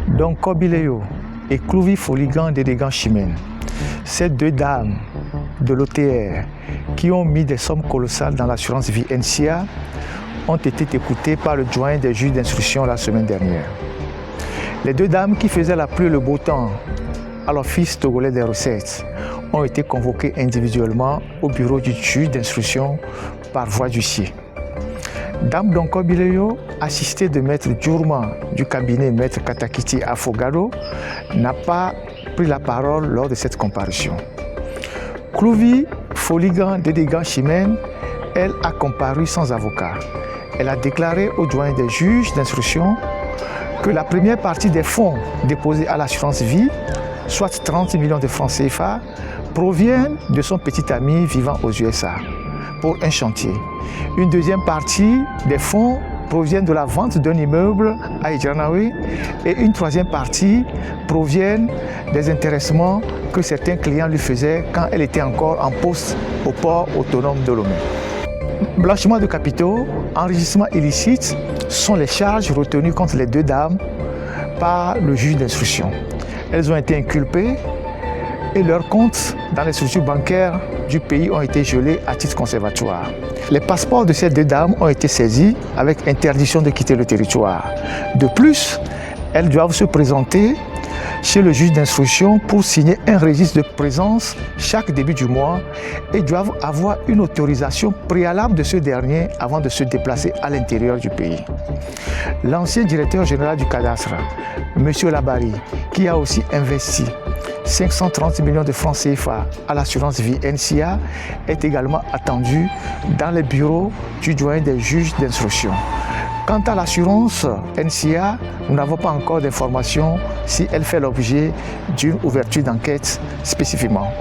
Donc Kobileyo et Clovis Foligan Dedegan Chimène, ces deux dames de l'OTR qui ont mis des sommes colossales dans l'assurance vie NCA ont été écoutées par le doyen des juges d'instruction la semaine dernière. Les deux dames qui faisaient la pluie et le beau temps à l'Office togolais des recettes ont été convoquées individuellement au bureau du juge d'instruction par voie d'huissier. Dame Donko Bileyo, assistée de Maître Djourma du cabinet Maître Katakiti Afogado, n'a pas pris la parole lors de cette comparution. Clovis Foligan Dedegan Chimène, elle a comparu sans avocat. Elle a déclaré au doyen des juges d'instruction que la première partie des fonds déposés à l'assurance vie, soit 30 millions de francs CFA, proviennent de son petit ami vivant aux USA pour un chantier. Une deuxième partie des fonds proviennent de la vente d'un immeuble à Idjanawe et une troisième partie proviennent des intéressements que certains clients lui faisaient quand elle était encore en poste au port autonome de Lomé. Blanchiment de capitaux, enrichissement illicite sont les charges retenues contre les deux dames par le juge d'instruction. Elles ont été inculpées et leurs comptes dans les structures bancaires du pays ont été gelés à titre conservatoire. Les passeports de ces deux dames ont été saisis avec interdiction de quitter le territoire. De plus, elles doivent se présenter chez le juge d'instruction pour signer un registre de présence chaque début du mois et doivent avoir une autorisation préalable de ce dernier avant de se déplacer à l'intérieur du pays. L'ancien directeur général du cadastre, M. Labari, qui a aussi investi 530 millions de francs CFA à l'assurance vie NCA, est également attendu dans les bureaux du doyen des juges d'instruction. Quant à l'assurance NCA, nous n'avons pas encore d'informations si elle fait l'objet d'une ouverture d'enquête spécifiquement.